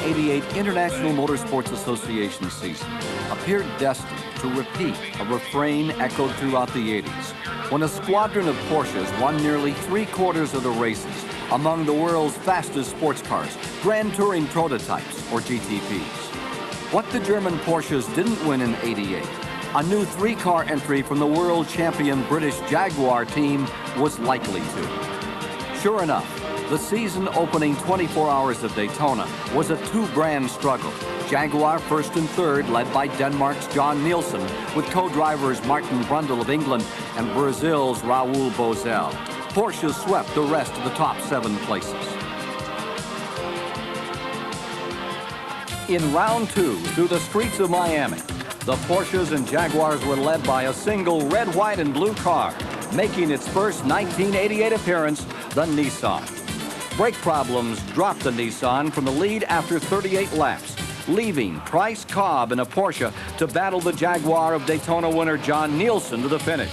1988 International Motorsports Association season appeared destined to repeat a refrain echoed throughout the 80s, when a squadron of Porsches won nearly 3/4 of the races among the world's fastest sports cars, Grand Touring Prototypes, or GTPs. What the German Porsches didn't win in '88, a new 3-car entry from the world champion British Jaguar team was likely to. Sure enough, the season opening 24 Hours of Daytona was a two-brand struggle. Jaguar first and third, led by Denmark's John Nielsen, with co-drivers Martin Brundle of England and Brazil's Raul Boesel. Porsche swept the rest of the top 7 places. In round 2, through the streets of Miami, the Porsches and Jaguars were led by a single red, white, and blue car, making its first 1988 appearance, the Nissan. Brake problems dropped the Nissan from the lead after 38 laps, leaving Price Cobb in a Porsche to battle the Jaguar of Daytona winner John Nielsen to the finish.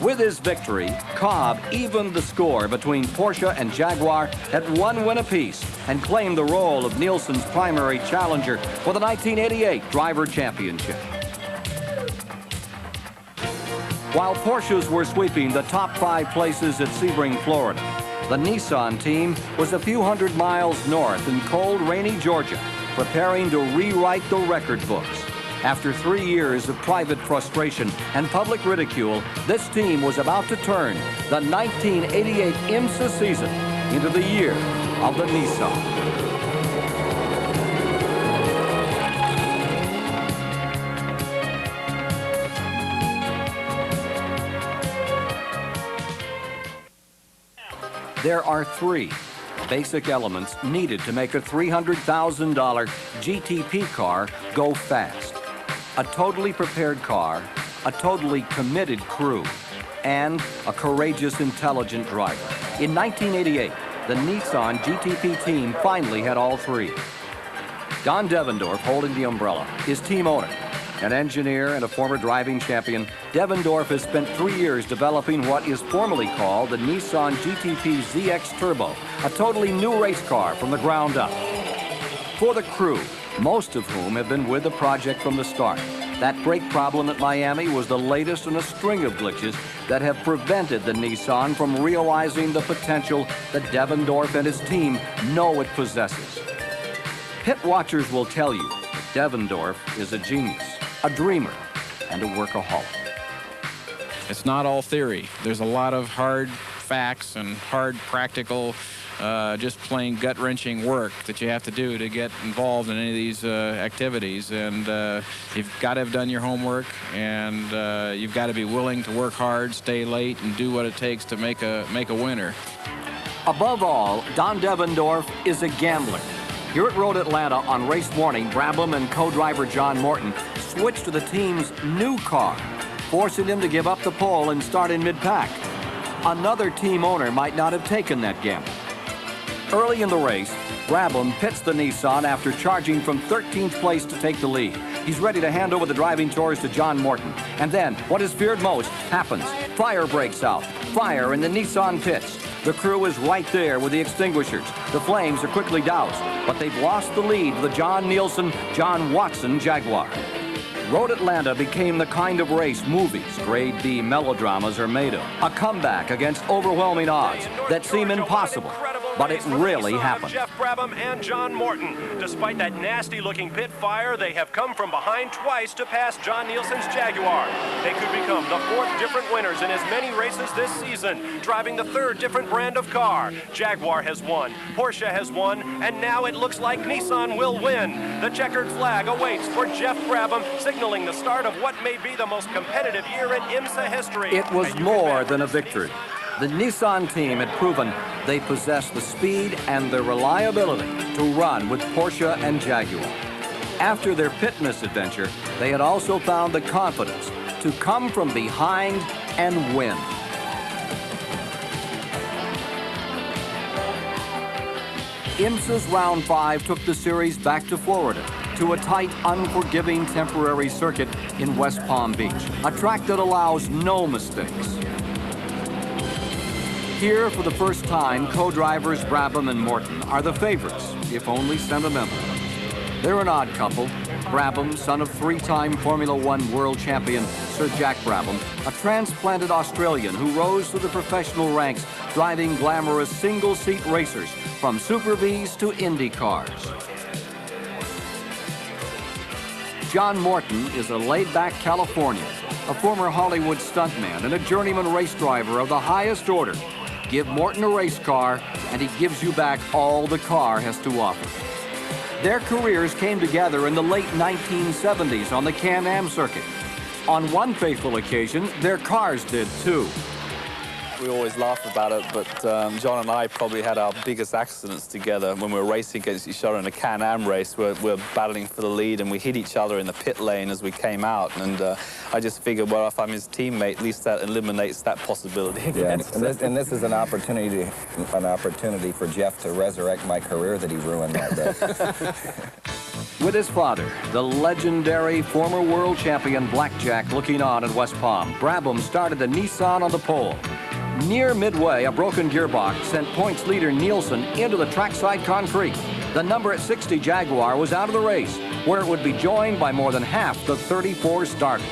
With his victory, Cobb evened the score between Porsche and Jaguar at 1 win apiece and claimed the role of Nielsen's primary challenger for the 1988 Driver Championship. While Porsches were sweeping the top 5 places at Sebring, Florida, the Nissan team was a few hundred miles north in cold, rainy Georgia, preparing to rewrite the record books. After 3 years of private frustration and public ridicule, this team was about to turn the 1988 IMSA season into the year of the Nissan. There are 3 basic elements needed to make a $300,000 GTP car go fast: a totally prepared car, a totally committed crew, and a courageous, intelligent driver. In 1988, the Nissan GTP team finally had all 3. Don Devendorf, holding the umbrella, is team owner. An engineer and a former driving champion, Devendorf has spent 3 years developing what is formally called the Nissan GTP ZX Turbo, a totally new race car from the ground up. For the crew, most of whom have been with the project from the start, that brake problem at Miami was the latest in a string of glitches that have prevented the Nissan from realizing the potential that Devendorf and his team know it possesses. Pit watchers will tell you that Devendorf is a genius, a dreamer, and a workaholic. It's not all theory. There's a lot of hard facts and hard practical, just plain gut-wrenching work that you have to do to get involved in any of these activities. And you've got to have done your homework, and you've got to be willing to work hard, stay late, and do what it takes to make a winner. Above all, Don Devendorf is a gambler. Here at Road Atlanta on race morning, Brabham and co-driver John Morton switched to the team's new car, forcing him to give up the pole and start in mid-pack. Another team owner might not have taken that gamble. Early in the race, Brabham pits the Nissan after charging from 13th place to take the lead. He's ready to hand over the driving chores to John Morton. And then, what is feared most happens. Fire breaks out. Fire in the Nissan pits. The crew is right there with the extinguishers. The flames are quickly doused, but they've lost the lead to the John Nielsen, John Watson Jaguar. Road Atlanta became the kind of race movies, grade B melodramas are made of. A comeback against overwhelming odds that seem impossible, but it really happened. Geoff Brabham and John Morton. Despite that nasty-looking pit fire, they have come from behind twice to pass John Nielsen's Jaguar. They could become the 4th different winners in as many races this season, driving the 3rd different brand of car. Jaguar has won, Porsche has won, and now it looks like Nissan will win. The checkered flag awaits for Geoff Brabham, signaling the start of what may be the most competitive year in IMSA history. It was more than a victory. The Nissan team had proven they possessed the speed and the reliability to run with Porsche and Jaguar. After their pit misadventure, they had also found the confidence to come from behind and win. IMSA's Round 5 took the series back to Florida, to a tight, unforgiving temporary circuit in West Palm Beach, a track that allows no mistakes. Here, for the first time, co-drivers Brabham and Morton are the favorites, if only sentimental. They're an odd couple. Brabham, son of three-time Formula One world champion Sir Jack Brabham, a transplanted Australian who rose to the professional ranks driving glamorous single-seat racers from Super Bs to Indy cars. John Morton is a laid-back Californian, a former Hollywood stuntman and a journeyman race driver of the highest order. Give Morton a race car, and he gives you back all the car has to offer. Their careers came together in the late 1970s on the Can-Am circuit. On one fateful occasion, their cars did too. We always laugh about it, but John and I probably had our biggest accidents together when we were racing against each other in a Can-Am race. We're battling for the lead, and we hit each other in the pit lane as we came out. And I just figured, well, if I'm his teammate, at least that eliminates that possibility. Yeah, and this is an opportunity for Geoff to resurrect my career that he ruined that day. With his father, the legendary former world champion Blackjack, looking on at West Palm, Brabham started the Nissan on the pole. Near midway, a broken gearbox sent points leader Nielsen into the trackside concrete. The number at 60 Jaguar was out of the race, where it would be joined by more than half the 34 starters.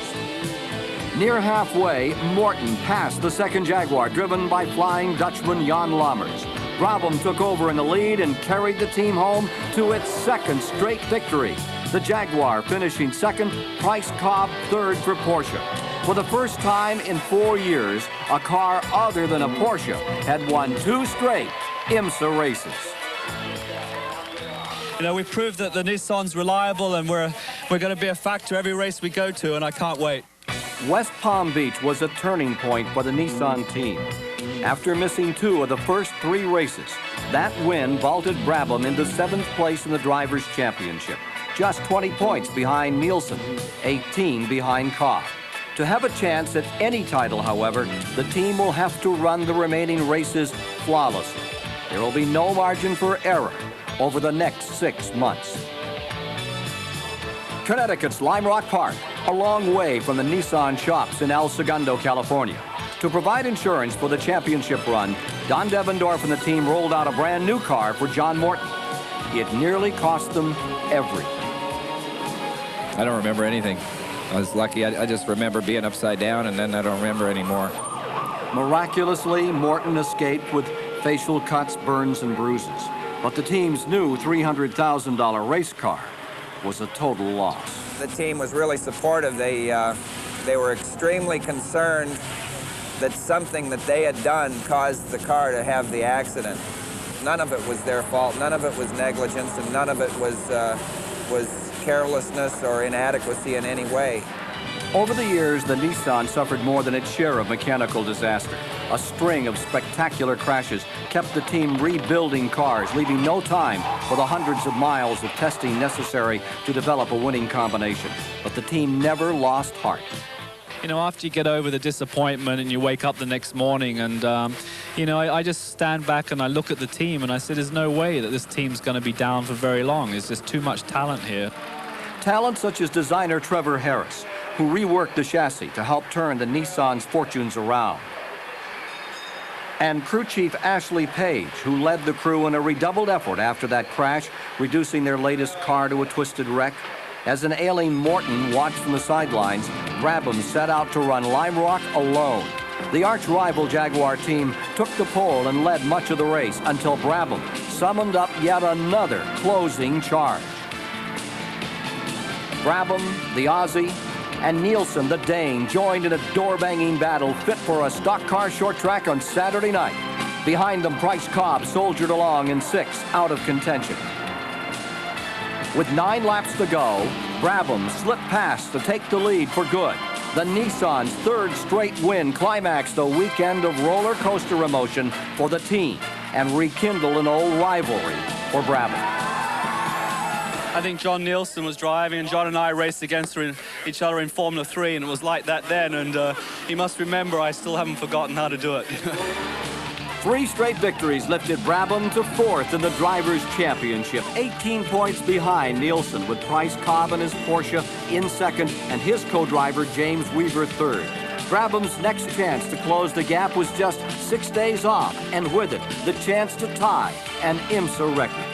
Near halfway, Morton passed the second Jaguar, driven by Flying Dutchman Jan Lammers. Brabham took over in the lead and carried the team home to its second straight victory. The Jaguar finishing second, Price Cobb third for Porsche. For the first time in 4 years, a car other than a Porsche had won 2 straight IMSA races. You know, we've proved that the Nissan's reliable, and we're going to be a factor every race we go to, and I can't wait. West Palm Beach was a turning point for the Nissan team. After missing 2 of the first 3 races, that win vaulted Brabham into 7th place in the Drivers' Championship, just 20 points behind Nielsen, 18 behind Cobb. To have a chance at any title, however, the team will have to run the remaining races flawlessly. There will be no margin for error over the next 6 months. Connecticut's Lime Rock Park, a long way from the Nissan shops in El Segundo, California. To provide insurance for the championship run, Don Devendorf and the team rolled out a brand new car for John Morton. It nearly cost them everything. I don't remember anything. I was lucky. I just remember being upside down, and then I don't remember anymore. Miraculously, Morton escaped with facial cuts, burns, and bruises. But the team's new $300,000 race car was a total loss. The team was really supportive. They were extremely concerned that something that they had done caused the car to have the accident. None of it was their fault. None of it was negligence, and none of it was carelessness or inadequacy in any way. Over the years, the Nissan suffered more than its share of mechanical disaster. A string of spectacular crashes kept the team rebuilding cars, leaving no time for the hundreds of miles of testing necessary to develop a winning combination. But the team never lost heart. You know, after you get over the disappointment and you wake up the next morning, and, you know, I just stand back and I look at the team and I say, there's no way that this team's going to be down for very long. There's just too much talent here. Talent such as designer Trevor Harris, who reworked the chassis to help turn the Nissan's fortunes around. And crew chief Ashley Page, who led the crew in a redoubled effort after that crash, reducing their latest car to a twisted wreck. As an ailing Morton watched from the sidelines, Brabham set out to run Lime Rock alone. The arch-rival Jaguar team took the pole and led much of the race until Brabham summoned up yet another closing charge. Brabham, the Aussie, and Nielsen, the Dane, joined in a door-banging battle fit for a stock car short track on Saturday night. Behind them, Price Cobb soldiered along in 6th, out of contention. With 9 laps to go, Brabham slipped past to take the lead for good. The Nissan's 3rd straight win climaxed a weekend of roller coaster emotion for the team and rekindled an old rivalry for Brabham. I think John Nielsen was driving, and John and I raced against each other in Formula 3, and it was like that then, and you must remember I still haven't forgotten how to do it. 3 straight victories lifted Brabham to 4th in the Drivers' Championship, 18 points behind Nielsen, with Price Cobb and his Porsche in 2nd and his co-driver James Weaver 3rd. Brabham's next chance to close the gap was just 6 days off, and with it, the chance to tie an IMSA record.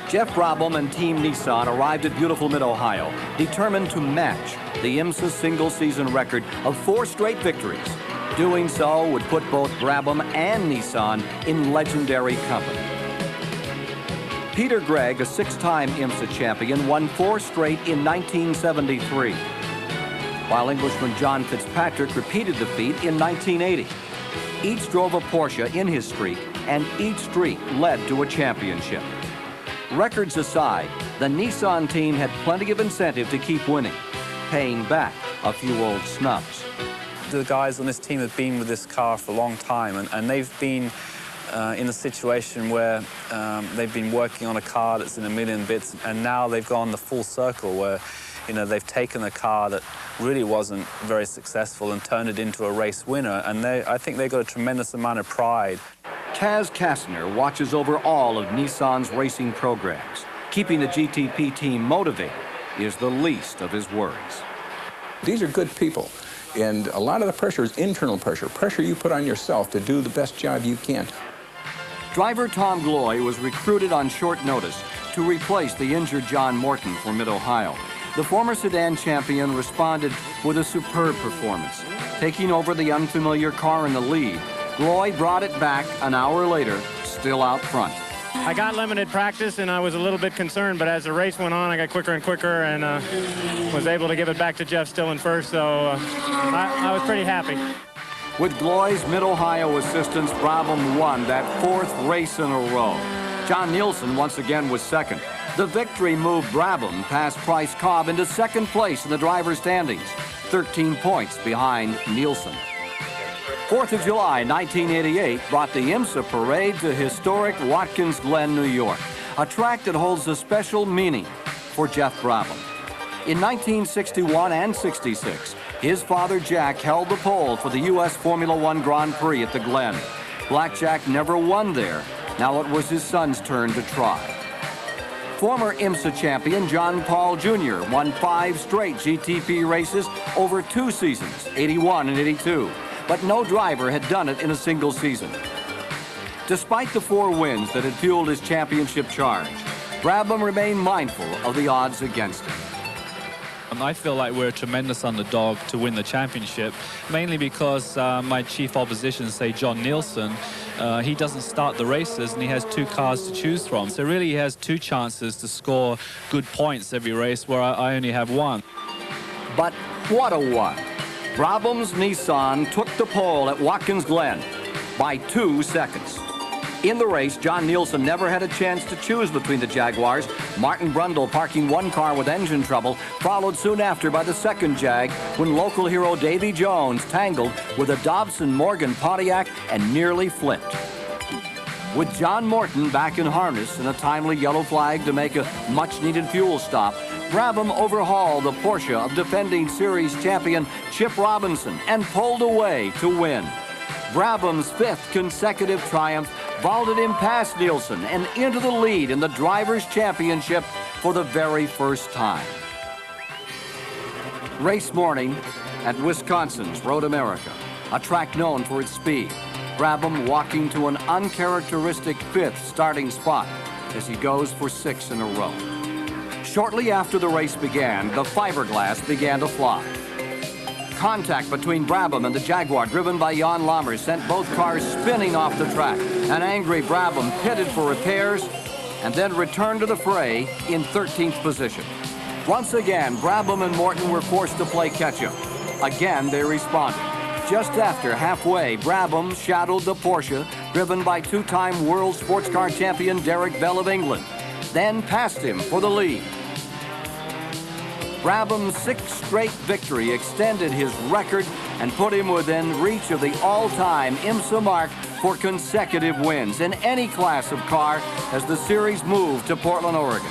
Geoff Brabham and Team Nissan arrived at beautiful Mid-Ohio, determined to match the IMSA single-season record of 4 straight victories. Doing so would put both Brabham and Nissan in legendary company. Peter Gregg, a 6-time IMSA champion, won 4 straight in 1973, while Englishman John Fitzpatrick repeated the feat in 1980. Each drove a Porsche in his streak, and each streak led to a championship. Records aside, the Nissan team had plenty of incentive to keep winning, paying back a few old snubs. The guys on this team have been with this car for a long time, and they've been in a situation where they've been working on a car that's in a million bits, and now they've gone the full circle where, you know, they've taken a car that really wasn't very successful and turned it into a race winner, and I think they've got a tremendous amount of pride. Kastner watches over all of Nissan's racing programs. Keeping the GTP team motivated is the least of his worries. These are good people, and a lot of the pressure is internal pressure you put on yourself to do the best job you can. Driver Tom Gloy was recruited on short notice to replace the injured John Morton for Mid-Ohio. The former sedan champion responded with a superb performance. Taking over the unfamiliar car in the lead, Gloy brought it back an hour later, still out front. I got limited practice and I was a little bit concerned, but as the race went on, I got quicker and quicker and was able to give it back to Geoff still in first, so I was pretty happy. With Gloy's Mid-Ohio assistance, Brabham won that 4th race in a row. John Nielsen once again was second. The victory moved Brabham past Price Cobb into 2nd place in the driver's standings, 13 points behind Nielsen. 4th of July, 1988, brought the IMSA parade to historic Watkins Glen, New York, a track that holds a special meaning for Geoff Brabham. In 1961 and 66, his father Jack held the pole for the U.S. Formula One Grand Prix at the Glen. Blackjack never won there. Now it was his son's turn to try. Former IMSA champion John Paul Jr. won 5 straight GTP races over 2 seasons, 81 and 82. But no driver had done it in a single season. Despite the 4 wins that had fueled his championship charge, Brabham remained mindful of the odds against him. I feel like we're a tremendous underdog to win the championship, mainly because my chief opposition, say John Nielsen, he doesn't start the races and he has 2 cars to choose from. So really he has 2 chances to score good points every race, where I only have 1. But what a one! Brabham's Nissan took the pole at Watkins Glen by 2 seconds. In the race, John Nielsen never had a chance to choose between the Jaguars. Martin Brundle parking 1 car with engine trouble, followed soon after by the 2nd Jag when local hero Davy Jones tangled with a Dobson Morgan Pontiac and nearly flipped. With John Morton back in harness and a timely yellow flag to make a much-needed fuel stop, Brabham overhauled the Porsche of defending series champion Chip Robinson and pulled away to win. Brabham's 5th consecutive triumph vaulted him past Nielsen and into the lead in the Drivers' Championship for the very first time. Race morning at Wisconsin's Road America, a track known for its speed. Brabham walking to an uncharacteristic 5th starting spot as he goes for 6 in a row. Shortly after the race began, the fiberglass began to fly. Contact between Brabham and the Jaguar, driven by Jan Lammers, sent both cars spinning off the track. An angry Brabham pitted for repairs and then returned to the fray in 13th position. Once again, Brabham and Morton were forced to play catch-up. Again, they responded. Just after halfway, Brabham shadowed the Porsche, driven by 2-time World Sports Car Champion Derek Bell of England, then passed him for the lead. Brabham's 6th straight victory extended his record and put him within reach of the all-time IMSA mark for consecutive wins in any class of car as the series moved to Portland, Oregon.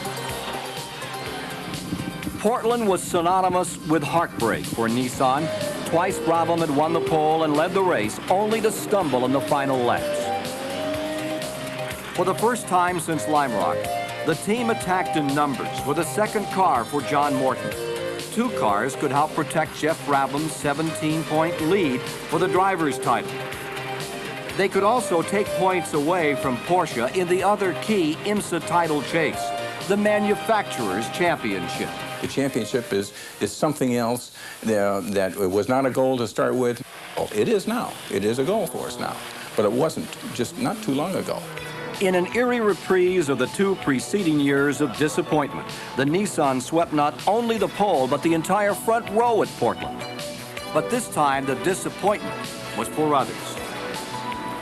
Portland was synonymous with heartbreak for Nissan. Twice Brabham had won the pole and led the race, only to stumble in the final laps. For the first time since Lime Rock, the team attacked in numbers with a 2nd car for John Morton. 2 cars could help protect Geoff Brabham's 17-point lead for the driver's title. They could also take points away from Porsche in the other key IMSA title chase. the Manufacturers' Championship. The championship is something else that was not a goal to start with. Oh, it is now. It is a goal for us now. But it wasn't just not too long ago. In an eerie reprise of the 2 preceding years of disappointment, the Nissan swept not only the pole, but the entire front row at Portland. But this time, the disappointment was for others.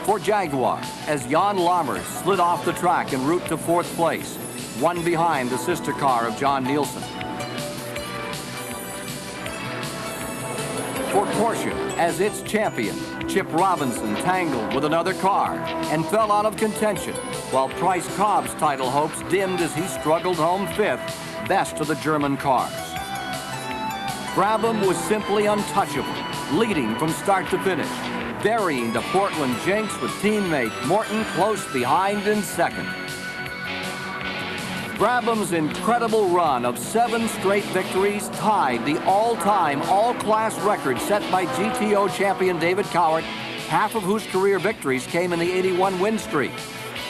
For Jaguar, as Jan Lammers slid off the track en route to 4th place, one behind the sister car of John Nielsen. For Porsche, as its champion, Chip Robinson tangled with another car and fell out of contention, while Price Cobb's title hopes dimmed as he struggled home 5th, best of the German cars. Brabham was simply untouchable, leading from start to finish, burying the Portland jinx with teammate Morton close behind in 2nd. Brabham's incredible run of 7 straight victories tied the all-time, all-class record set by GTO champion David Cowart, half of whose career victories came in the 81 win streak.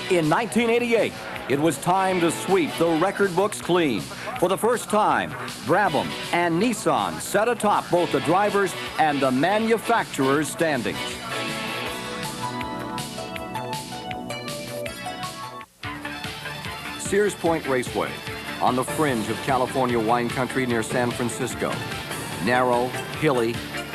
In 1988, it was time to sweep the record books clean. For the first time, Brabham and Nissan set atop both the drivers' and the manufacturers' standings. Sears Point Raceway, on the fringe of California wine country near San Francisco. Narrow, hilly,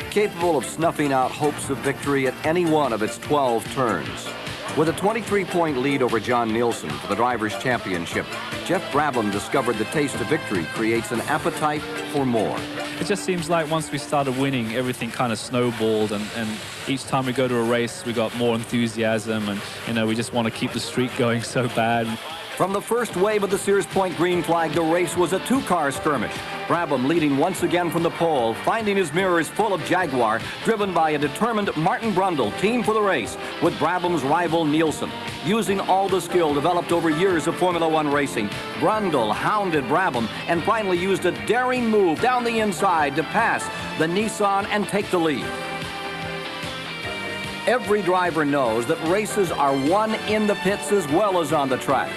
capable of snuffing out hopes of victory at any one of its 12 turns. With a 23-point lead over John Nielsen for the Drivers' Championship, Geoff Brabham discovered the taste of victory creates an appetite for more. It just seems like once we started winning, everything kind of snowballed, and each time we go to a race, we got more enthusiasm, and, you know, we just want to keep the streak going so bad. From the first wave of the Sears Point green flag, the race was a 2-car skirmish. Brabham leading once again from the pole, finding his mirrors full of Jaguar, driven by a determined Martin Brundle, team for the race, with Brabham's rival Nielsen. Using all the skill developed over years of Formula One racing, Brundle hounded Brabham and finally used a daring move down the inside to pass the Nissan and take the lead. Every driver knows that races are won in the pits as well as on the track.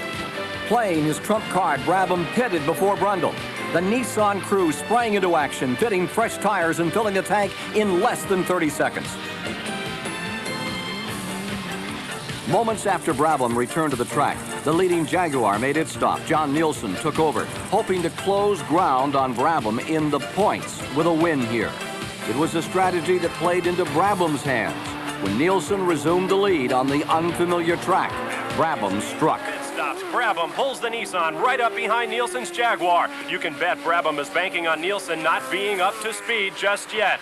Playing his trump card, Brabham pitted before Brundle. The Nissan crew sprang into action, fitting fresh tires and filling the tank in less than 30 seconds. Moments after Brabham returned to the track, the leading Jaguar made its stop. John Nielsen took over, hoping to close ground on Brabham in the points with a win here. It was a strategy that played into Brabham's hands. When Nielsen resumed the lead on the unfamiliar track, Brabham struck. Brabham pulls the Nissan right up behind Nielsen's Jaguar. You can bet Brabham is banking on Nielsen not being up to speed just yet.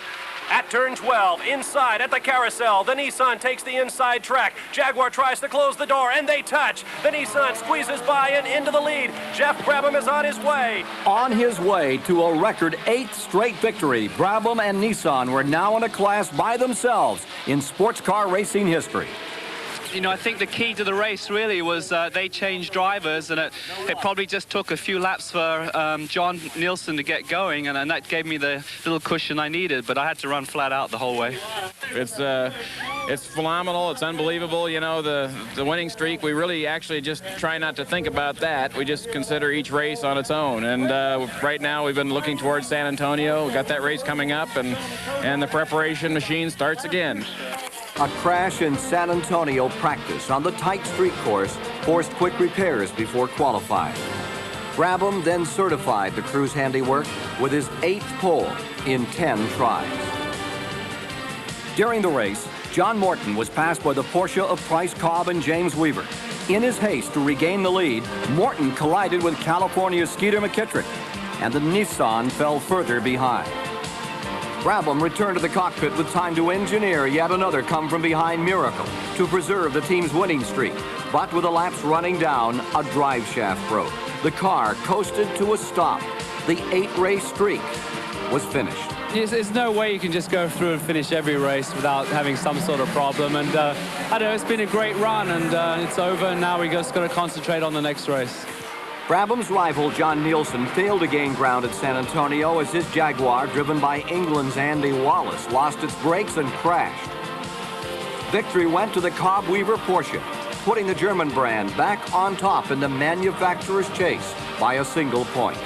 At turn 12, inside at the carousel, the Nissan takes the inside track. Jaguar tries to close the door, and they touch. The Nissan squeezes by and into the lead. Geoff Brabham is on his way. On his way to a record 8th straight victory, Brabham and Nissan were now in a class by themselves in sports car racing history. You know, I think the key to the race really was they changed drivers, and it probably just took a few laps for John Nielsen to get going, and that gave me the little cushion I needed, but I had to run flat out the whole way. It's phenomenal. It's unbelievable. You know, the winning streak, we really actually just try not to think about that. We just consider each race on its own. And right now we've been looking towards San Antonio. We've got that race coming up, and the preparation machine starts again. A crash in San Antonio practice on the tight street course forced quick repairs before qualifying. Brabham then certified the crew's handiwork with his 8th pole in 10 tries. During the race, John Morton was passed by the Porsche of Price Cobb and James Weaver. In his haste to regain the lead, Morton collided with California's Skeeter McKittrick, and the Nissan fell further behind. Brabham returned to the cockpit with time to engineer yet another come-from-behind miracle to preserve the team's winning streak. But with the laps running down, a drive shaft broke. The car coasted to a stop. The 8-race streak was finished. There's no way you can just go through and finish every race without having some sort of problem. And I don't know, it's been a great run, and it's over, and now we just got to concentrate on the next race. Brabham's rival, John Nielsen, failed to gain ground at San Antonio as his Jaguar, driven by England's Andy Wallace, lost its brakes and crashed. Victory went to the Cobb-Weaver Porsche, putting the German brand back on top in the manufacturer's chase. by a single point.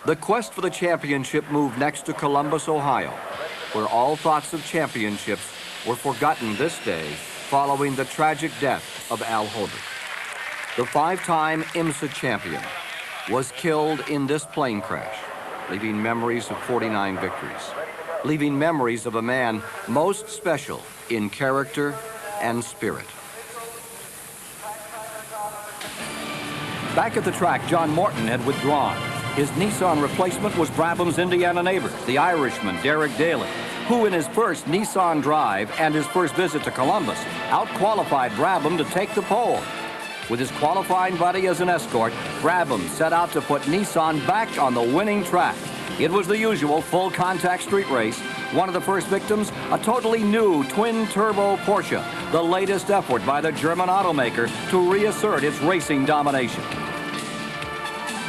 The quest for the championship moved next to Columbus, Ohio, where all thoughts of championships were forgotten this day following the tragic death of Al Holbert. The five-time IMSA champion was killed in this plane crash, leaving memories of 49 victories, leaving memories of a man most special in character and spirit. Back at the track, John Morton had withdrawn. His Nissan replacement was Brabham's Indiana neighbor, the Irishman, Derek Daly, who in his first Nissan drive and his first visit to Columbus out-qualified Brabham to take the pole. With his qualifying buddy as an escort, Brabham set out to put Nissan back on the winning track. It was the usual full-contact street race. One of the first victims, a totally new twin-turbo Porsche, the latest effort by the German automaker to reassert its racing domination.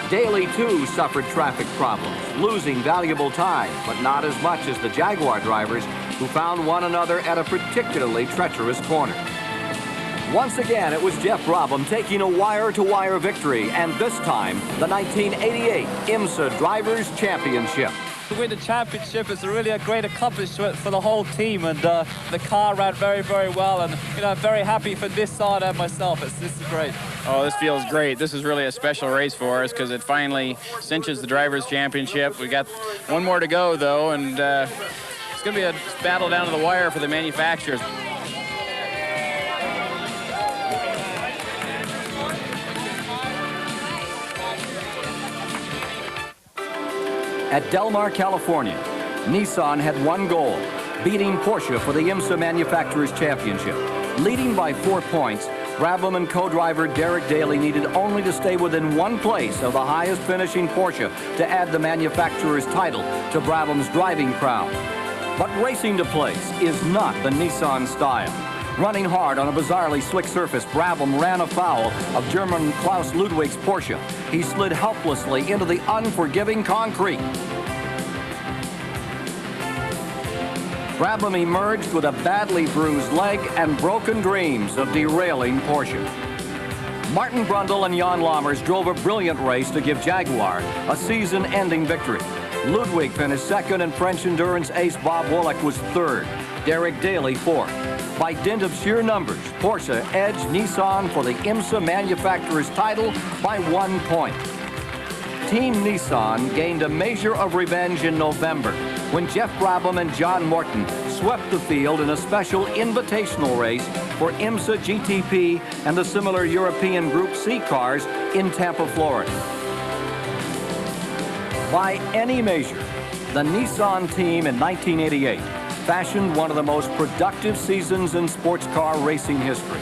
Daly, too, suffered traffic problems, losing valuable time, but not as much as the Jaguar drivers, who found one another at a particularly treacherous corner. Once again, it was Geoff Brabham taking a wire-to-wire victory, and this time, the 1988 IMSA Drivers' Championship. To win the championship is really a great accomplishment for the whole team, and the car ran very, very well, and I'm very happy for Nissan and myself. This is great. Oh, this feels great. This is really a special race for us because it finally cinches the Drivers' Championship. We got one more to go, though, and it's going to be a battle down to the wire for the manufacturers. At Del Mar, California, Nissan had one goal, beating Porsche for the IMSA Manufacturers' Championship. Leading by 4 points, Brabham and co-driver Derek Daly needed only to stay within one place of the highest finishing Porsche to add the manufacturer's title to Brabham's driving crown. But racing to place is not the Nissan style. Running hard on a bizarrely slick surface, Brabham ran afoul of German Klaus Ludwig's Porsche. He slid helplessly into the unforgiving concrete. Brabham emerged with a badly bruised leg and broken dreams of derailing Porsche. Martin Brundle and Jan Lammers drove a brilliant race to give Jaguar a season-ending victory. Ludwig finished second, and French endurance ace Bob Wollek was third. Derek Daly fourth. By dint of sheer numbers, Porsche edged Nissan for the IMSA manufacturer's title by 1 point. Team Nissan gained a measure of revenge in November when Geoff Brabham and John Morton swept the field in a special invitational race for IMSA GTP and the similar European Group C cars in Tampa, Florida. By any measure, the Nissan team in 1988 fashioned one of the most productive seasons in sports car racing history.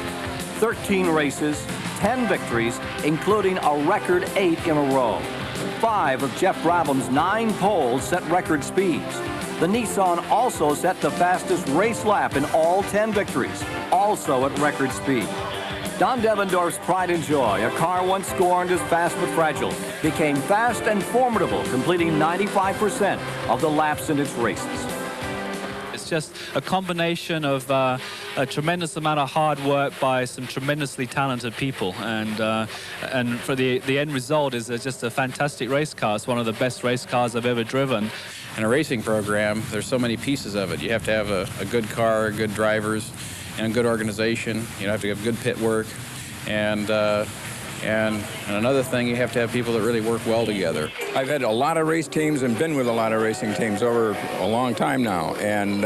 13 races, 10 victories, including a record 8 in a row. 5 of Geoff Brabham's 9 poles set record speeds. The Nissan also set the fastest race lap in all 10 victories, also at record speed. Don Devendorf's pride and joy, a car once scorned as fast but fragile, became fast and formidable, completing 95% of the laps in its races. It's just a combination of a tremendous amount of hard work by some tremendously talented people, and for the end result is just a fantastic race car. It's one of the best race cars I've ever driven. In a racing program, there's so many pieces of it. You have to have a good car, good drivers, and a good organization. You have to have good pit work, and another thing, you have to have people that really work well together. I've had a lot of race teams and been with a lot of racing teams over a long time now, and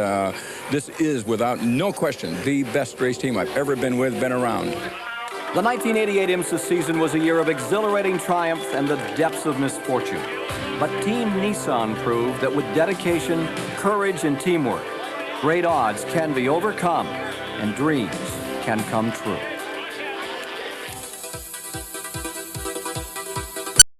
this is, without no question, the best race team I've ever been with, been around. The 1988 IMSA season was a year of exhilarating triumph and the depths of misfortune. But Team Nissan proved that with dedication, courage, and teamwork, great odds can be overcome and dreams can come true.